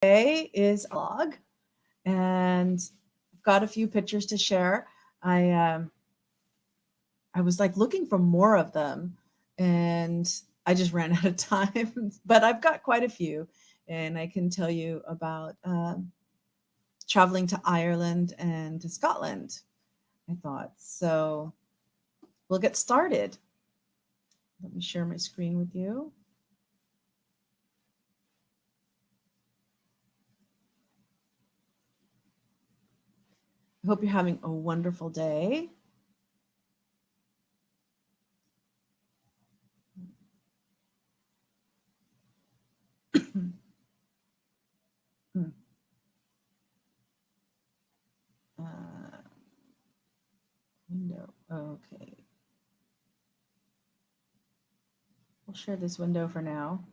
Today is a vlog, and I've got a few pictures to share. I um, I was like looking for more of them, and I just ran out of time. But I've got quite a few, and I can tell you about traveling to Ireland and to Scotland. I thought so. We'll get started. Let me share my screen with you. I hope you're having a wonderful day. Hmm. uh, Window. Okay. We'll share this window for now.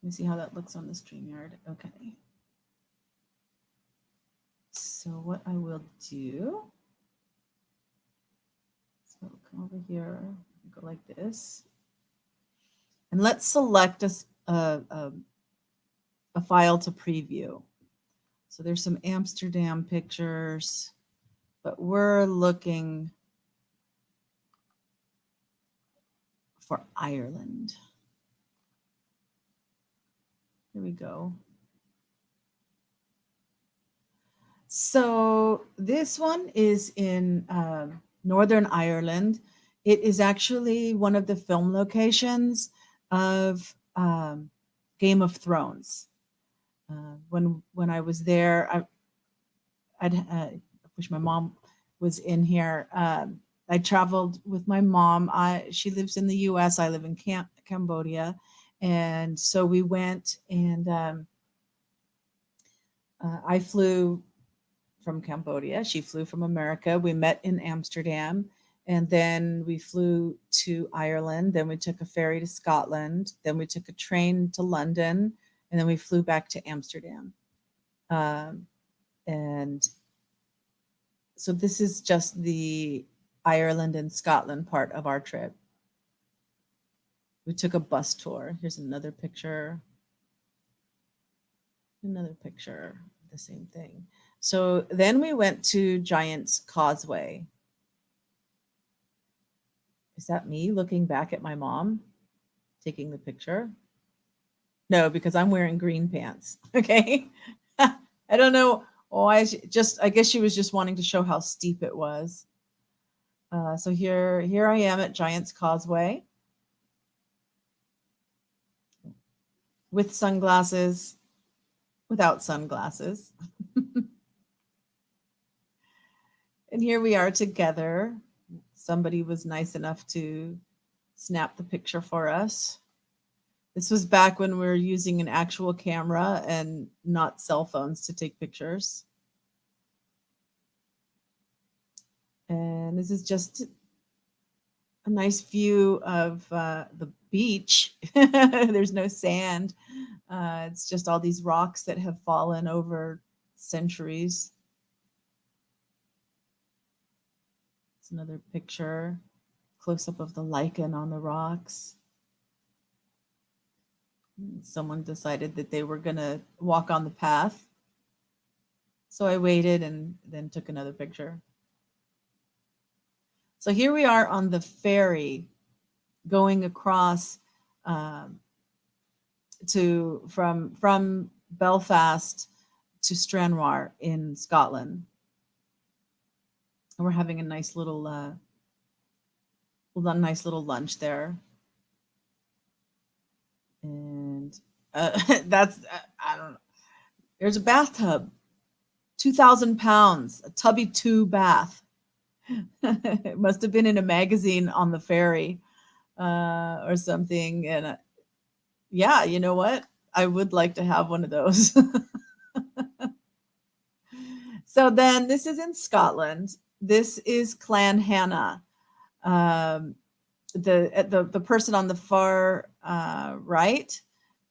Let me see how that looks on the StreamYard. Okay. So what I will do, so come over here, go like this, and let's select a file to preview. So there's some Amsterdam pictures, but we're looking for Ireland. Here we go. So this one is in Northern Ireland. It is actually one of the film locations of Game of Thrones. When I was there, I wish my mom was in here. I traveled with my mom. She lives in the U.S. I live in Cambodia, and so we went and I flew from Cambodia. She flew from America. We met in Amsterdam, and then we flew to Ireland. Then we took a ferry to Scotland. Then we took a train to London, and then we flew back to Amsterdam. Um, and so this is just the Ireland and Scotland part of our trip. We took a bus tour. Here's another picture. Another picture, the same thing. So then we went to Giant's Causeway. Is that me looking back at my mom taking the picture? No, because I'm wearing green pants. Okay. I don't know. Oh, I guess she was just wanting to show how steep it was. So here I am at Giant's Causeway with sunglasses, without sunglasses. And here we are together. Somebody was nice enough to snap the picture for us. This was back when we were using an actual camera and not cell phones to take pictures. And this is just a nice view of the beach. There's no sand. It's just all these rocks that have fallen over centuries. It's another picture, close up of the lichen on the rocks. Someone decided that they were going to walk on the path. So I waited and then took another picture. So here we are on the ferry going across from Belfast to Stranraer in Scotland. And we're having a nice little lunch there. And that's I don't know. There's a bathtub, 2,000 pounds, a tubby 2 bath. It must have been in a magazine on the ferry or something. And yeah, you know what? I would like to have one of those. So then this is in Scotland. This is Clan Hannah. Um, the person on the far right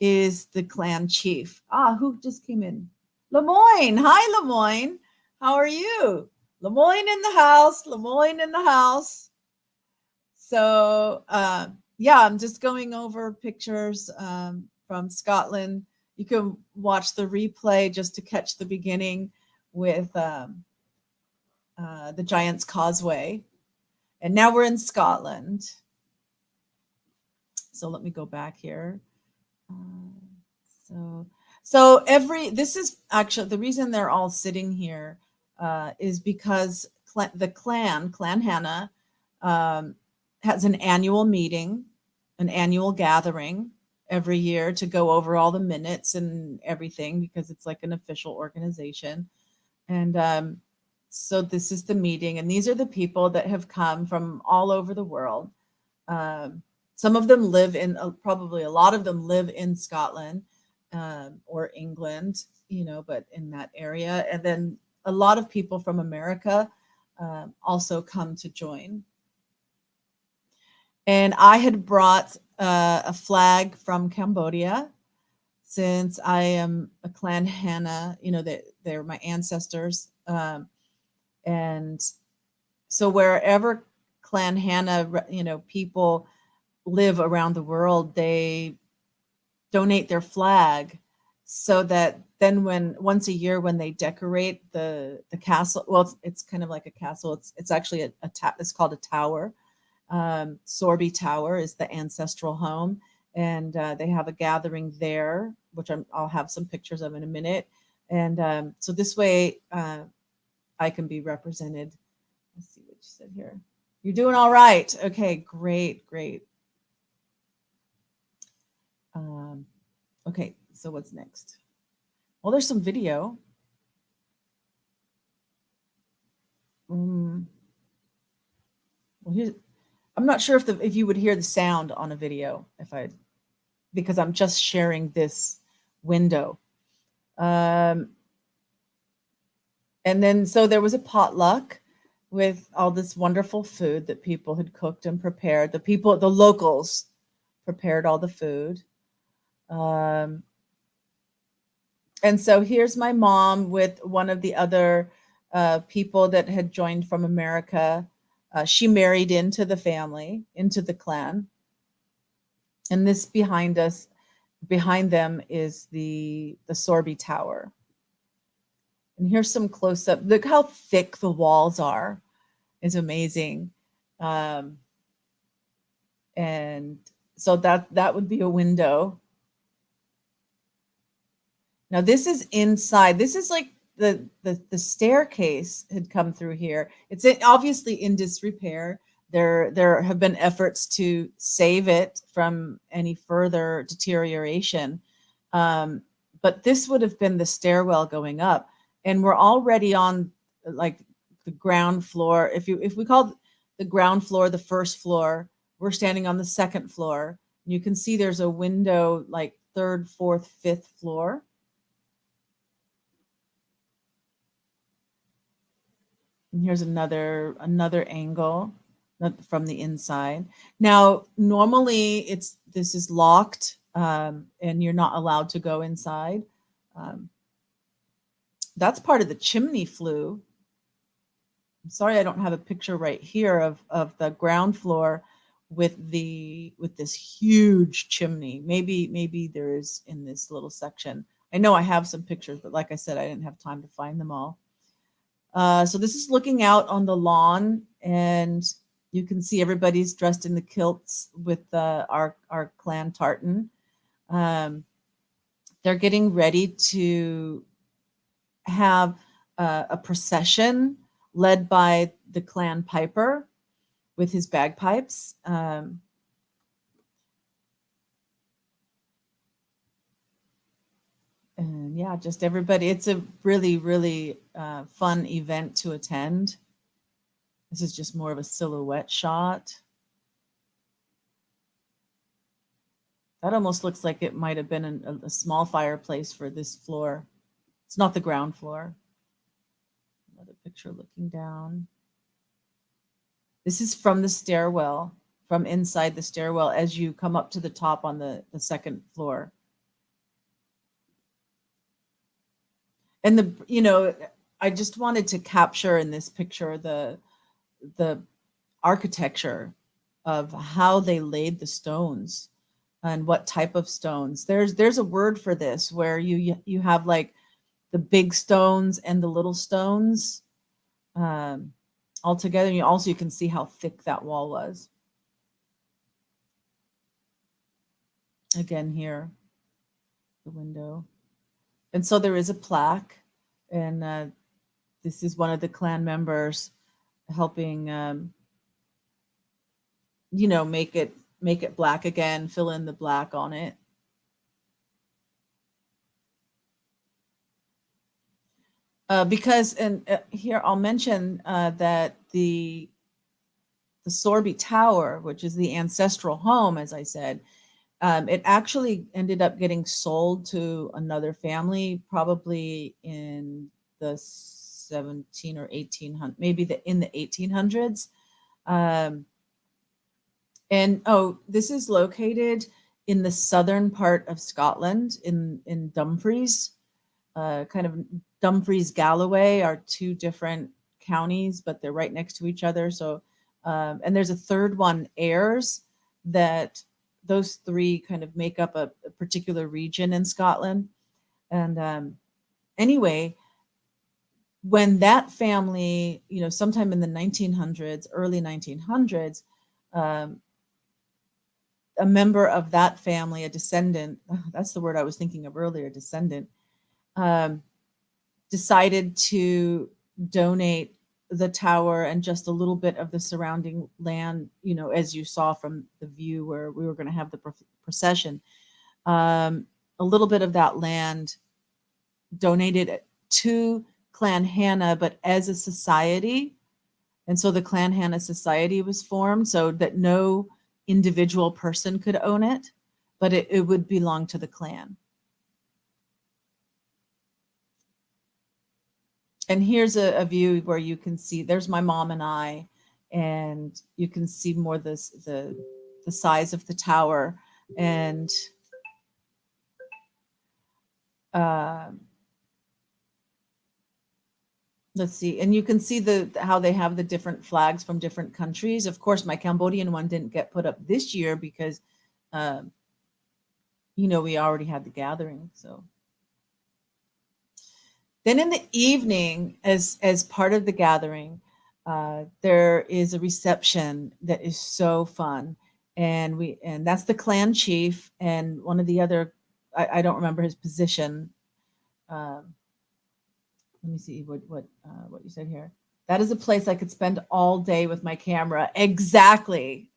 is the clan chief. Who just came in? Lemoyne. Hi, Lemoyne. How are you? Lemoyne in the house. Lemoyne in the house. So yeah, I'm just going over pictures from Scotland. You can watch the replay just to catch the beginning with the Giant's Causeway. And now we're in Scotland. So let me go back here. So this is actually the reason they're all sitting here is because the Clan Hannah, has an annual meeting, an annual gathering every year to go over all the minutes and everything because it's like an official organization. And so this is the meeting, and these are the people that have come from all over the world. Um, some of them live in, probably a lot of them live in Scotland or England, but in that area. And then a lot of people from America also come to join. And I had brought a flag from Cambodia since I am a Clan Hannah, they're my ancestors. And so wherever Clan Hannah, people live around the world, they donate their flag so that then once a year when they decorate the castle, well, it's kind of like a castle. It's actually it's called a tower. Sorby Tower is the ancestral home, and they have a gathering there, which I'll have some pictures of in a minute. And so this way I can be represented. Let's see what you said here. You're doing all right. Okay, great. Okay, so what's next? Well, there's some video. Well, I'm not sure if you would hear the sound on a video because I'm just sharing this window. And then so there was a potluck with all this wonderful food that people had cooked and prepared. The locals prepared all the food. And so here's my mom with one of the other people that had joined from America. She married into the family, into the clan. And this behind them is the Sorby Tower. And here's some close up. Look how thick the walls are. It's amazing. And so that would be a window. Now this is inside. This is like the staircase had come through here. It's obviously in disrepair. There have been efforts to save it from any further deterioration. But this would have been the stairwell going up, and we're already on like the ground floor. If we call the ground floor the first floor, we're standing on the second floor. You can see there's a window like third, fourth, fifth floor. And here's another angle from the inside. Now, normally this is locked, and you're not allowed to go inside. That's part of the chimney flue. I'm sorry I don't have a picture right here of the ground floor with this huge chimney. Maybe there is in this little section. I know I have some pictures, but like I said, I didn't have time to find them all. So this is looking out on the lawn, and you can see everybody's dressed in the kilts with our clan tartan. They're getting ready to have a procession led by the clan piper with his bagpipes. And yeah, just everybody. It's a really, really fun event to attend. This is just more of a silhouette shot. That almost looks like it might have been a small fireplace for this floor. It's not the ground floor. Another picture looking down. This is from the stairwell, from inside the stairwell as you come up to the top on the second floor. And I just wanted to capture in this picture the architecture of how they laid the stones and what type of stones. There's a word for this where you have like the big stones and the little stones um, all together. And you can see how thick that wall was. Again here, the window. And so there is a plaque, and this is one of the clan members helping, make it black again, fill in the black on it. Because, and here I'll mention that the Sorby Tower, which is the ancestral home, as I said, it actually ended up getting sold to another family, probably in the 17 or 1800, maybe in the 1800s. Um, and this is located in the southern part of Scotland, in Dumfries. Kind of Dumfries, Galloway are two different counties, but they're right next to each other. So, and there's a third one, Ayers, that those three kind of make up a particular region in Scotland. And anyway, when that family, sometime in the 1900s, early 1900s, um, a member of that family, a descendant, that's the word I was thinking of earlier, descendant, um, decided to donate the tower and just a little bit of the surrounding land, as you saw from the view where we were going to have the procession. A little bit of that land donated to Clan Hanna, but as a society. And so the Clan Hanna Society was formed so that no individual person could own it, but it would belong to the clan. And here's a view where you can see, there's my mom and I, and you can see more the size of the tower. And let's see, and you can see how they have the different flags from different countries. Of course, my Cambodian one didn't get put up this year because, we already had the gathering. So then in the evening, as part of the gathering, there is a reception that is so fun, and that's the clan chief and one of the other, I don't remember his position. Let me see what you said here. That is a place I could spend all day with my camera. Exactly.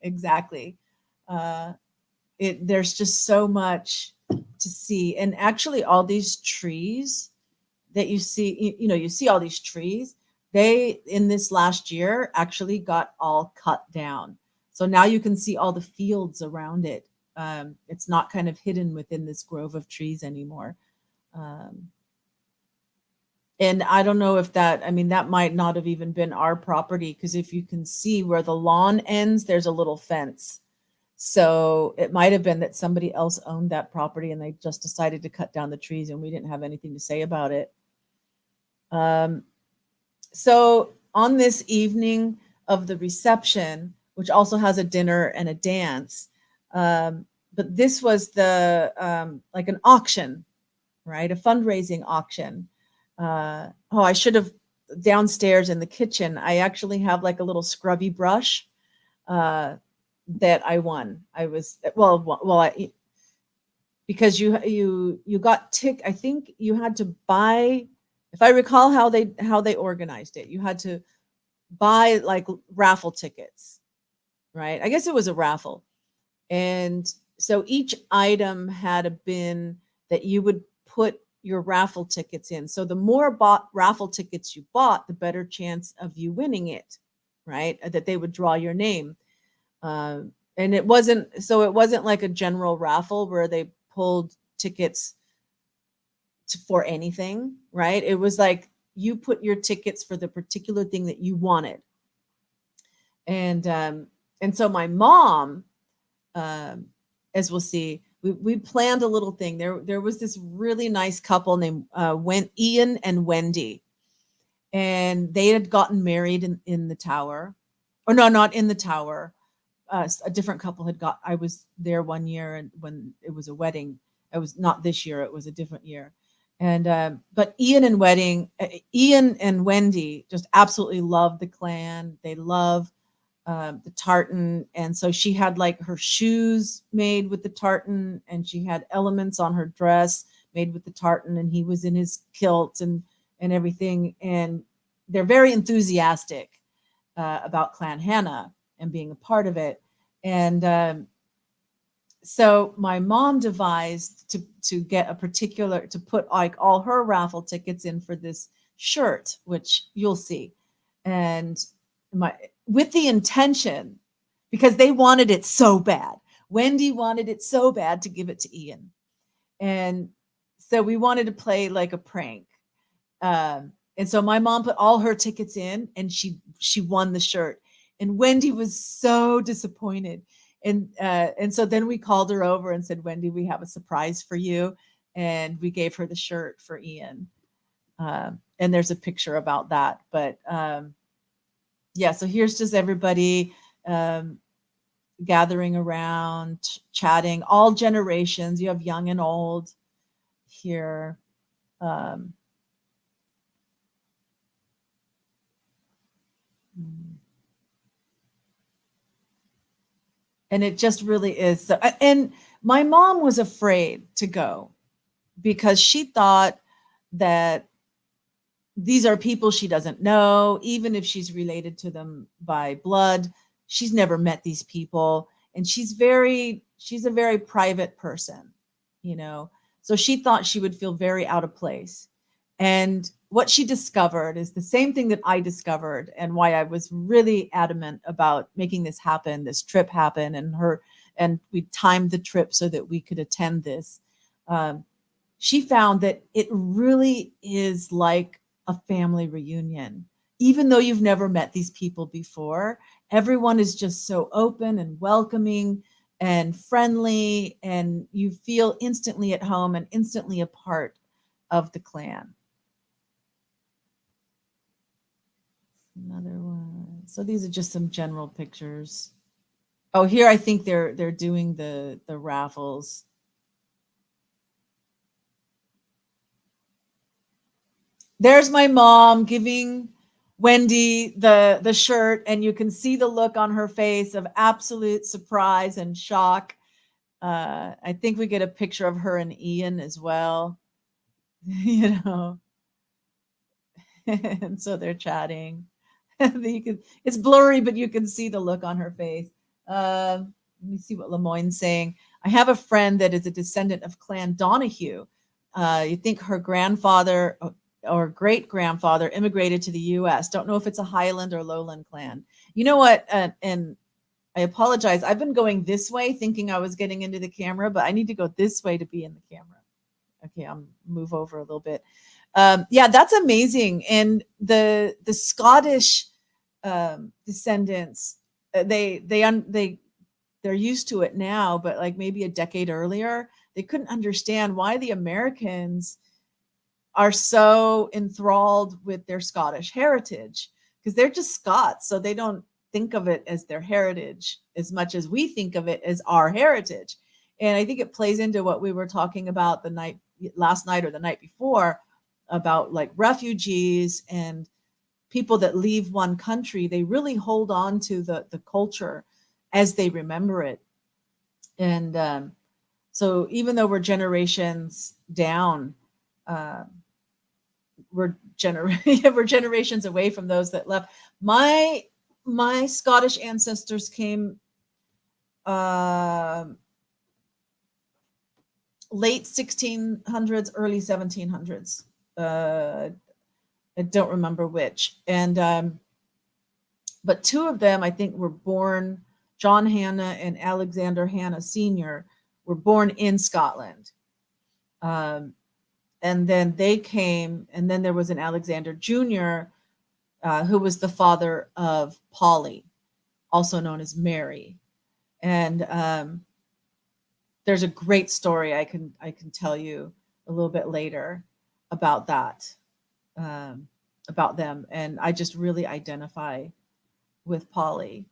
There's just so much to see, and actually all these trees that you see, you see all these trees, they in this last year actually got all cut down. So now you can see all the fields around it. It's not kind of hidden within this grove of trees anymore. And I don't know if that might not have even been our property, because if you can see where the lawn ends, there's a little fence. So it might have been that somebody else owned that property and they just decided to cut down the trees and we didn't have anything to say about it. So on this evening of the reception, which also has a dinner and a dance, but this was like an auction, right? A fundraising auction. I should have, downstairs in the kitchen, I actually have like a little scrubby brush that I won. I was, because you got I think you had to buy, if I recall how they organized it, you had to buy like raffle tickets, right? I guess it was a raffle. And so each item had a bin that you would put your raffle tickets in. So the more raffle tickets you bought, the better chance of you winning it, right? That they would draw your name. And it wasn't like a general raffle where they pulled tickets for anything, right? It was like you put your tickets for the particular thing that you wanted. And so my mom, as we'll see, we planned a little thing. There was this really nice couple named Ian and Wendy, and they had gotten married in the tower, or no, not in the tower. a different couple had got. I was there one year, and when it was a wedding, it was not this year. It was a different year, and but Ian and Wendy just absolutely love the clan. They love the tartan, and so she had like her shoes made with the tartan, and she had elements on her dress made with the tartan, and he was in his kilt and everything, and they're very enthusiastic about Clan Hannah and being a part of it. And so my mom devised to get a particular to put like all her raffle tickets in for this shirt, which you'll see, and my with the intention because they wanted it so bad. Wendy wanted it so bad to give it to Ian, and so we wanted to play like a prank. And so my mom put all her tickets in, and she won the shirt. And Wendy was so disappointed. And so then we called her over and said, Wendy, we have a surprise for you, and we gave her the shirt for Ian. And there's a picture about that. But yeah, so here's just everybody gathering around, chatting, all generations. You have young and old here. And it just really is. So, and my mom was afraid to go because she thought that these are people she doesn't know, even if she's related to them by blood. She's never met these people, and she's a very private person, you know. So she thought she would feel very out of place. And what she discovered is the same thing that I discovered, and why I was really adamant about making this happen, this trip happen, and we timed the trip so that we could attend this. She found that it really is like a family reunion. Even though you've never met these people before, everyone is just so open and welcoming and friendly, and you feel instantly at home and instantly a part of the clan. Another one. So these are just some general pictures. Oh, here I think they're doing the raffles. There's my mom giving Wendy the shirt, and you can see the look on her face of absolute surprise and shock. I think we get a picture of her and Ian as well, you know, and so they're chatting. It's blurry, but you can see the look on her face. Let me see what Lemoyne's saying. I have a friend that is a descendant of Clan Donahue. You think her grandfather or great grandfather immigrated to the U.S. Don't know if it's a Highland or Lowland clan. You know what? And I apologize. I've been going this way thinking I was getting into the camera, but I need to go this way to be in the camera. Okay, I'll move over a little bit. Yeah, that's amazing. And the Scottish descendants, they're used to it now, but like maybe a decade earlier, they couldn't understand why the Americans are so enthralled with their Scottish heritage, because they're just Scots, so they don't think of it as their heritage as much as we think of it as our heritage. And I think it plays into what we were talking about last night or the night before, about like refugees and people that leave one country. They really hold on to the culture as they remember it. And so even though we're generations down, uh, we're we're generations away from those that left. My Scottish ancestors came late 1600s, early 1700s. I don't remember which. And but two of them, I think, were born. John Hannah and Alexander Hannah Sr. were born in Scotland. And then they came, and then there was an Alexander Jr., who was the father of Polly, also known as Mary. And there's a great story I can tell you a little bit later about that, about them. And I just really identify with Polly.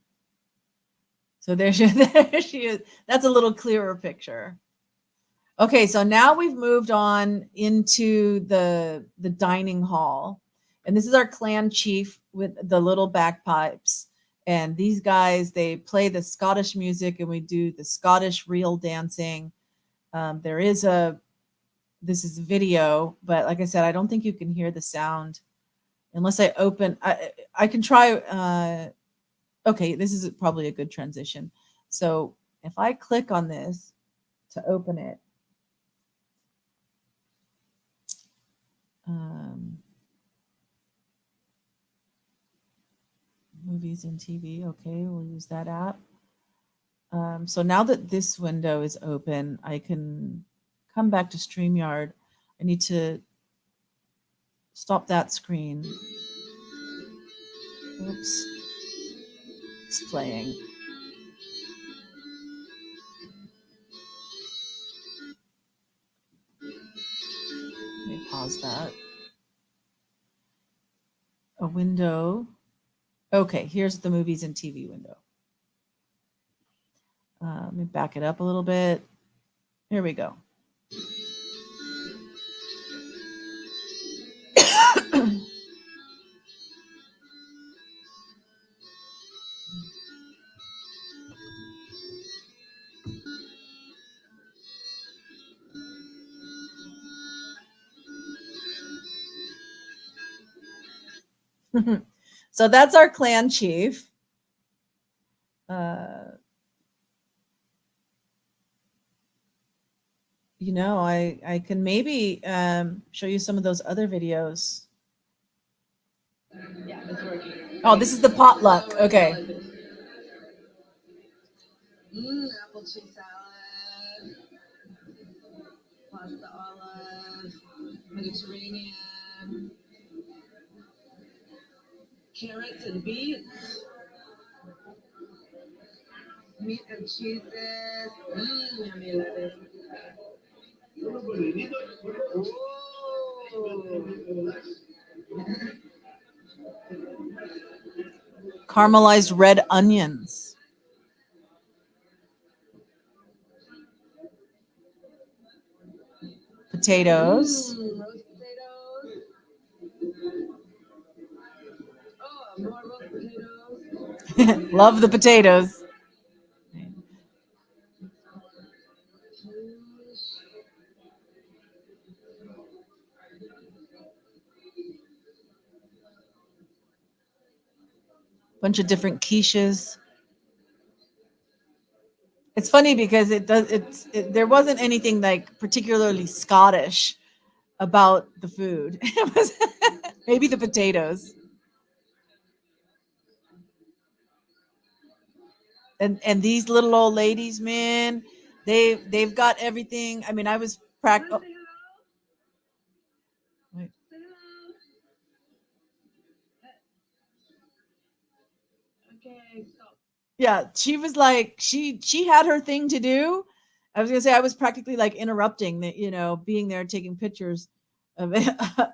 So there there she is. That's a little clearer picture. Okay, so now we've moved on into the dining hall. And this is our clan chief with the little bagpipes. And these guys, they play the Scottish music and we do the Scottish reel dancing. There is a this is video, but like I said, I don't think you can hear the sound unless I open I can try okay, this is probably a good transition. So if I click on this to open it, um, movies and TV. Okay, we'll use that app. So now that this window is open, I can come back to StreamYard. I need to stop that screen. Oops, it's playing. Let me pause that. A window. Okay, here's the movies and TV window. Let me back it up a little bit. Here we go. So that's our clan chief. You know, I can maybe show you some of those other videos. Yeah, it's working. Oh, this is the potluck. Okay. Apple cheese salad, pasta olive, Mediterranean, carrots and beets, meat and cheeses. Yummy lettuce. Caramelized red onions. Potatoes. Roast potatoes. Oh, more roast potatoes. Love the potatoes. Bunch of different quiches. It's funny because there wasn't anything like particularly Scottish about the food. It was maybe the potatoes. And these little old ladies, man, they've got everything. I mean, I was Say wait. hello. Okay, stop. Yeah, she was like she had her thing to do. I was gonna say I was practically like interrupting the, being there taking pictures of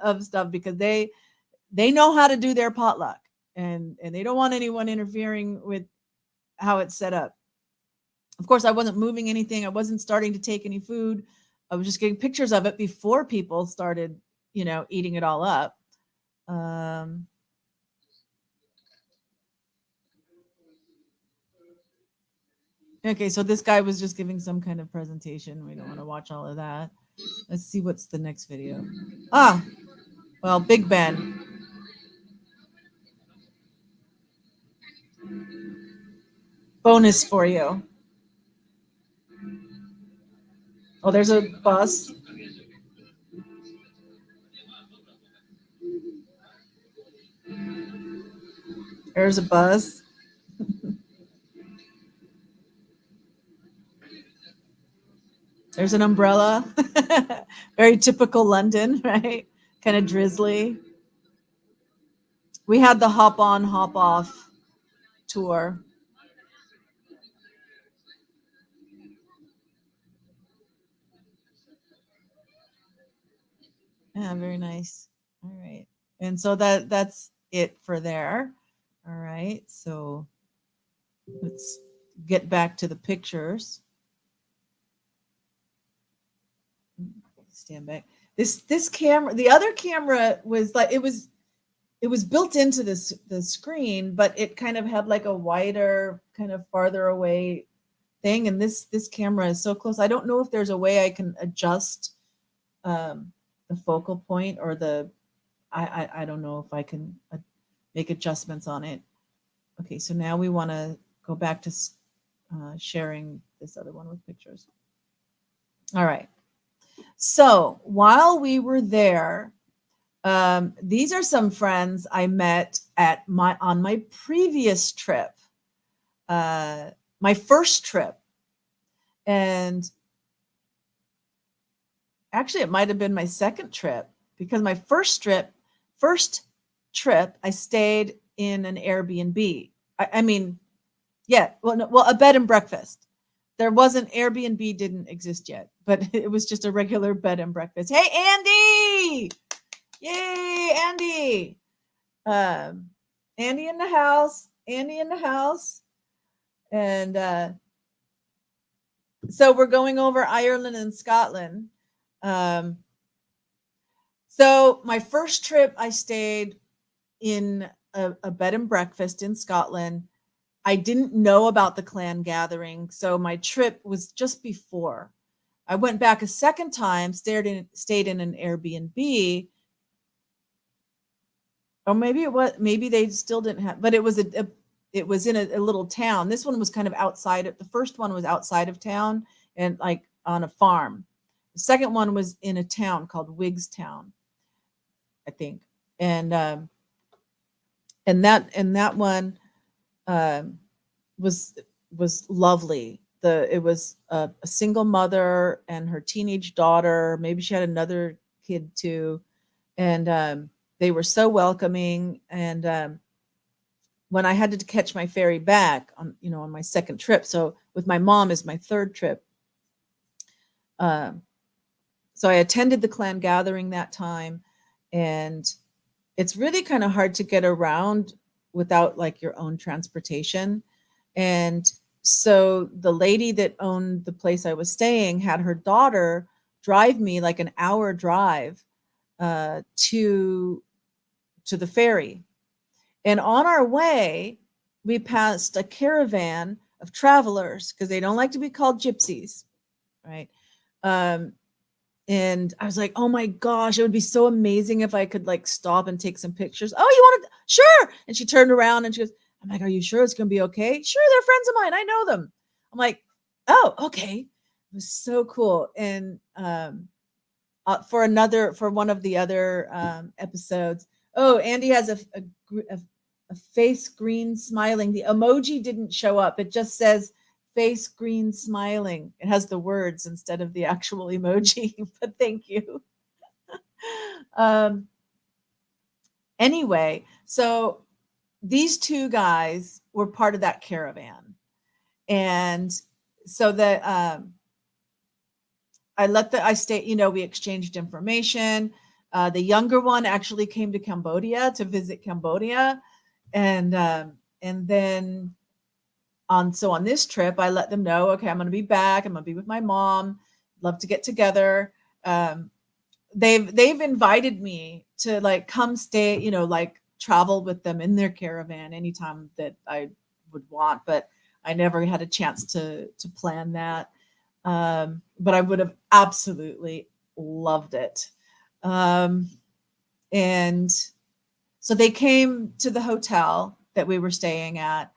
of stuff because they know how to do their potluck and they don't want anyone interfering with how it's set up. Of course, I wasn't moving anything. I wasn't starting to take any food. I was just getting pictures of it before people started, eating it all up. Um, okay, so this guy was just giving some kind of presentation. We don't want to watch all of that. Let's see what's the next video. Ah, well, Big Ben. Bonus for you. Oh, there's a bus. There's a bus. There's an umbrella. Very typical London, right? Kind of drizzly. We had the hop on, hop off tour. Yeah, very nice. All right. And so that's it for there. All right. So let's get back to the pictures. Stand back. This camera, the other camera was like, it was built into the screen, but it kind of had like a wider, kind of farther away thing. And this camera is so close. I don't know if there's a way I can adjust the focal point, or I don't know if I can make adjustments on it. Okay, so now we want to go back to sharing this other one with pictures. All right. So while we were there, these are some friends I met on my previous trip, my first trip. And actually, it might have been my second trip, because my first trip, I stayed in an Airbnb. I mean, yeah, well, a bed and breakfast. There wasn't, Airbnb didn't exist yet, but it was just a regular bed and breakfast. Hey, Andy! Yay, Andy! Andy in the house. Andy in the house. And so we're going over Ireland and Scotland. So my first trip, I stayed in a bed and breakfast in Scotland. I didn't know about the clan gathering, so my trip was just before. I went back a second time, stayed in an Airbnb, or maybe they still didn't have, but it was it was in a little town. This one was kind of outside the first one was outside of town and like on a farm. The second one was in a town called Wigstown, I think. And that one was lovely. It was a single mother and her teenage daughter. Maybe she had another kid too, and they were so welcoming. And when I had to catch my ferry back on my second trip, so with my mom is my third trip. So I attended the clan gathering that time, and it's really kind of hard to get around without like your own transportation. And so the lady that owned the place I was staying had her daughter drive me like an hour drive to the ferry. And on our way, we passed a caravan of travelers, because they don't like to be called gypsies, right? And I was like, oh my gosh, it would be so amazing if I could like stop and take some pictures. Oh, you want to? Sure. And she turned around and she goes, I'm like, are you sure it's going to be okay? Sure, they're friends of mine. I know them. I'm like, oh, okay. It was so cool. And for one of the other episodes, oh, Andy has a face green smiling. The emoji didn't show up. It just says face green smiling. It has the words instead of the actual emoji, but thank you. Anyway, so these two guys were part of that caravan. And so that I stayed, we exchanged information. The younger one actually came to Cambodia to visit Cambodia. And then on this trip, I let them know, okay, I'm going to be back. I'm going to be with my mom. Love to get together. They've invited me to like come stay, like travel with them in their caravan anytime that I would want, but I never had a chance to plan that. But I would have absolutely loved it. And so they came to the hotel that we were staying at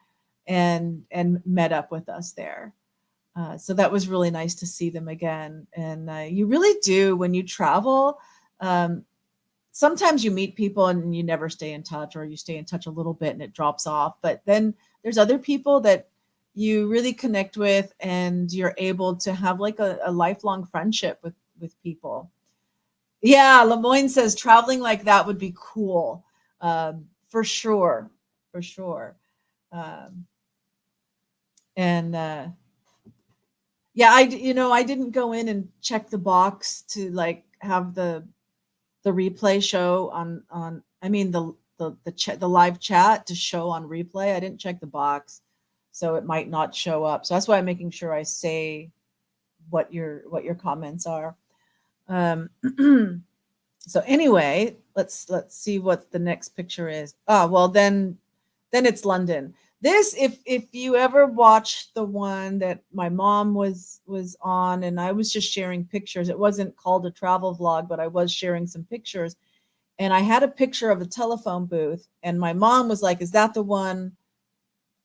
and met up with us there. So that was really nice to see them again. And you really do, when you travel, sometimes you meet people and you never stay in touch, or you stay in touch a little bit and it drops off. But then there's other people that you really connect with, and you're able to have like a lifelong friendship with people. Yeah, Lemoyne says traveling like that would be cool. For sure. For sure. And yeah, I didn't go in and check the box to like have the replay show on the live chat to show on replay. I didn't check the box. so it might not show up. So that's why I'm making sure I say what your comments are. Um, so anyway, let's see what the next picture is. Well, then it's London. This, if you ever watched the one that my mom was on, and I was just sharing pictures. It wasn't called a travel vlog, but I was sharing some pictures. And I had a picture of a telephone booth, and my mom was like, "Is that the one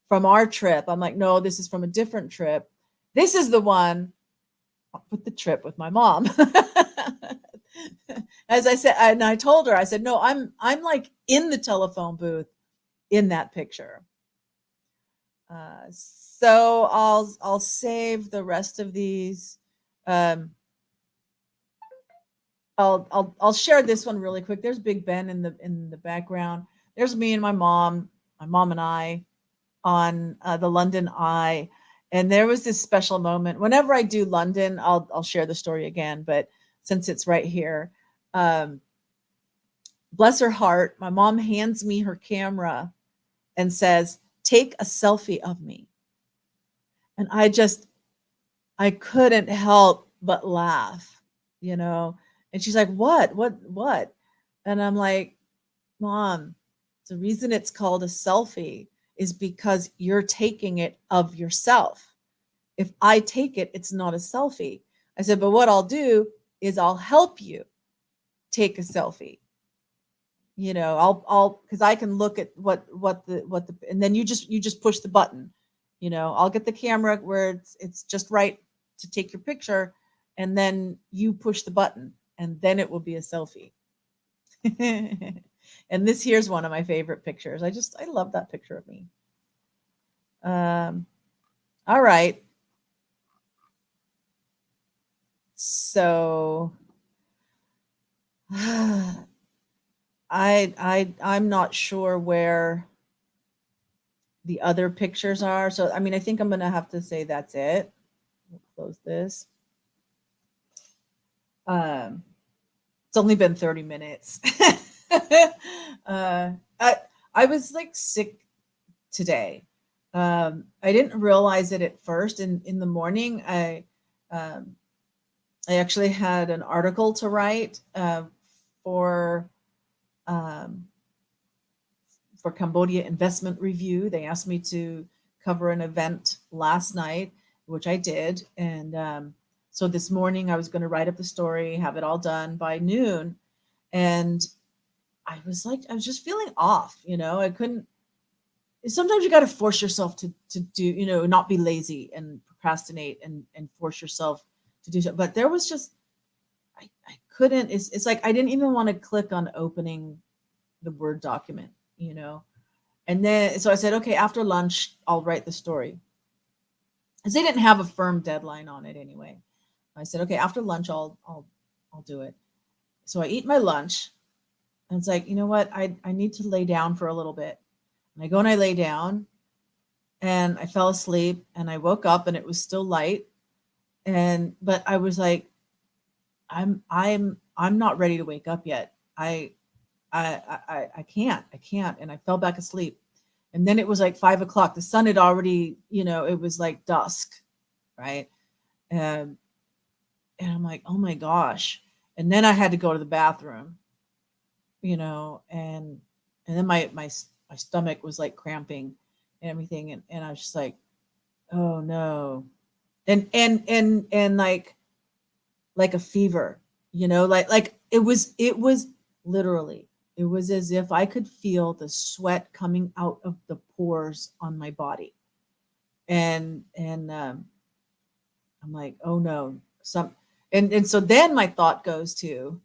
from our trip?" I'm like, "No, this is from a different trip. This is the one with the trip with my mom." As I said, and I told her, I said, "No, I'm like in the telephone booth in that picture." So I'll save the rest of these. Um, I'll share this one really quick. There's Big Ben in the background. There's me and my mom and I on the London Eye. And there was this special moment. Whenever I do London, I'll share the story again. But since it's right here, bless her heart, my mom hands me her camera and says, "Take a selfie of me." And I couldn't help but laugh, you know. And she's like, "What?" And I'm like, "Mom, the reason it's called a selfie is because you're taking it of yourself. If I take it, it's not a selfie." I said, "But what I'll do is I'll help you take a selfie. You know, I'll because I can look at what the and then you just push the button. You know, I'll get the camera where it's just right to take your picture, and then you push the button, and then it will be a selfie." And this here's one of my favorite pictures. I love that picture of me. All right. So I'm not sure where the other pictures are. So I mean, I think I'm gonna have to say that's it. We'll close this. It's only been 30 minutes. uh, I I was like sick today. I didn't realize it at first. In the morning, um, I actually had an article to write for um, for Cambodia Investment Review. They asked me to cover an event last night, which I did, and so this morning I was going to write up the story, have it all done by noon, and I was just feeling off. You know, I couldn't. Sometimes you got to force yourself to do, you know, not be lazy and procrastinate and force yourself to do so. But there was just I couldn't. It's like I didn't even want to click on opening the Word document, you know. And then so I said, okay, after lunch I'll write the story, because they didn't have a firm deadline on it anyway. I said, okay, after lunch I'll do it. So I eat my lunch, and it's like, you know what, I need to lay down for a little bit. And I go and I lay down, and I fell asleep, and I woke up and it was still light. But I was like, I'm not ready to wake up yet. I can't. And I fell back asleep. And then it was like 5 o'clock. The sun had already, you know, it was like dusk, right? Um, and I'm like, oh my gosh. And then I had to go to the bathroom, you know, and then my stomach was like cramping and everything. And I was just like, oh no. And like a fever, you know, like it was literally, it was as if I could feel the sweat coming out of the pores on my body. And I'm like, oh no, and so then my thought goes to,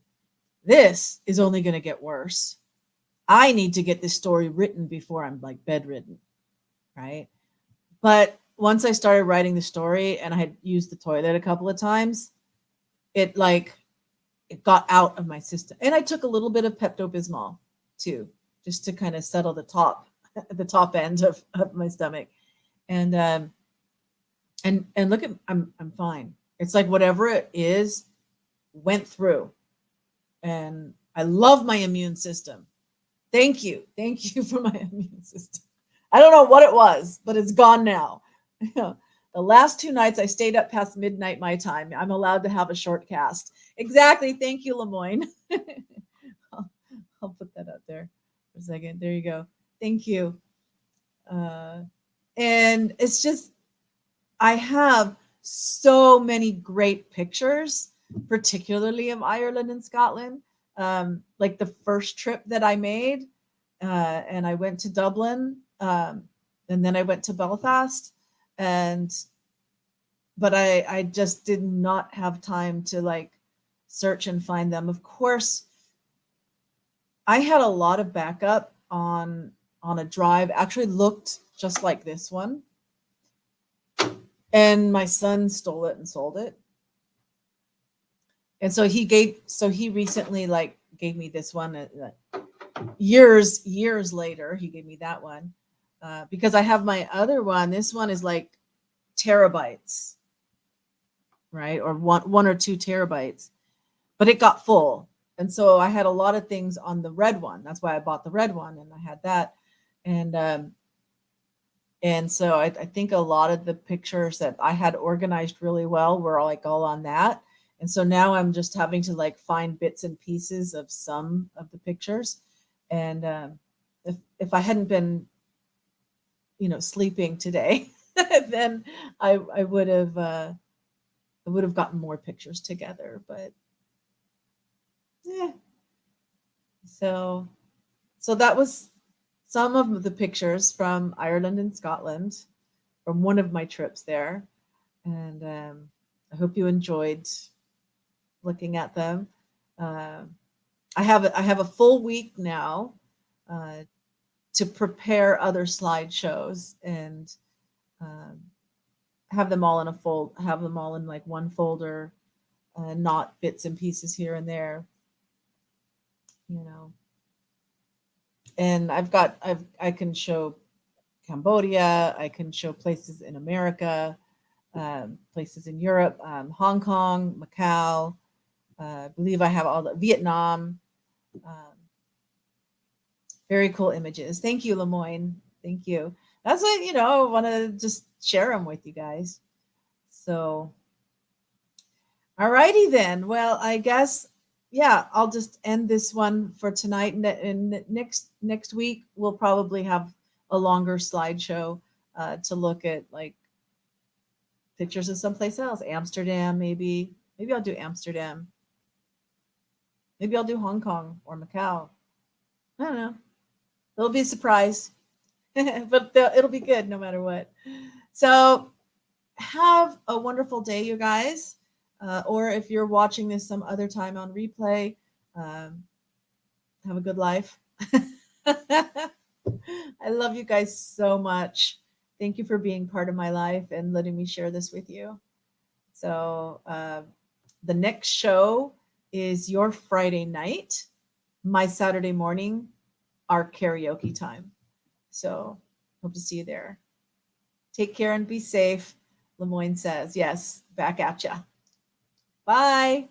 this is only going to get worse. I need to get this story written before I'm like bedridden, right? But once I started writing the story and I had used the toilet a couple of times, it like it got out of my system. And I took a little bit of Pepto-Bismol too, just to kind of settle the top end of my stomach. And look at, I'm fine. It's like whatever it is went through. And I love my immune system. Thank you. Thank you for my immune system. I don't know what it was, but it's gone now. The last 2 nights I stayed up past midnight my time. I'm allowed to have a short cast. Exactly. Thank you, Lemoyne. I'll, I'll put that up there for a second. There you go. Thank you. Uh, and it's just, I have so many great pictures, particularly of Ireland and Scotland. Like the first trip that I made, and I went to Dublin, and then I went to Belfast, and but I just did not have time to like search and find them. Of course, I had a lot of backup on a drive. Actually, looked just like this one, and my son stole it and sold it. And so he recently like gave me this one, years later he gave me that one, because I have my other one. This one is like terabytes, right? Or one or 2 terabytes, but it got full. And so I had a lot of things on the red one. That's why I bought the red one, and I had that. And so I think a lot of the pictures that I had organized really well were all on that. And so now I'm just having to like find bits and pieces of some of the pictures. And if I hadn't been, sleeping today, then I would have gotten more pictures together. But yeah, so so that was some of the pictures from Ireland and Scotland from one of my trips there. And I hope you enjoyed looking at them. Uh, I have a full week now uh, to prepare other slideshows and um, have them all in like one folder, not bits and pieces here and there, you know. And I can show Cambodia, I can show places in America, places in Europe, Hong Kong, Macau. I believe I have all the Vietnam. Um, very cool images. Thank you, Lemoyne. Thank you. That's what, I want to just share them with you guys. So, alrighty then. Well, I guess, yeah, I'll just end this one for tonight. And next week, we'll probably have a longer slideshow to look at like pictures of someplace else. Amsterdam, maybe. Maybe I'll do Amsterdam. Maybe I'll do Hong Kong or Macau. I don't know. It'll be a surprise, but it'll be good no matter what. So have a wonderful day, you guys. Or if you're watching this some other time on replay, um, have a good life. I love you guys so much. Thank you for being part of my life and letting me share this with you. So the next show is your Friday night, my Saturday morning, our karaoke time. So hope to see you there. Take care and be safe. Lemoyne says, yes, back at ya. Bye.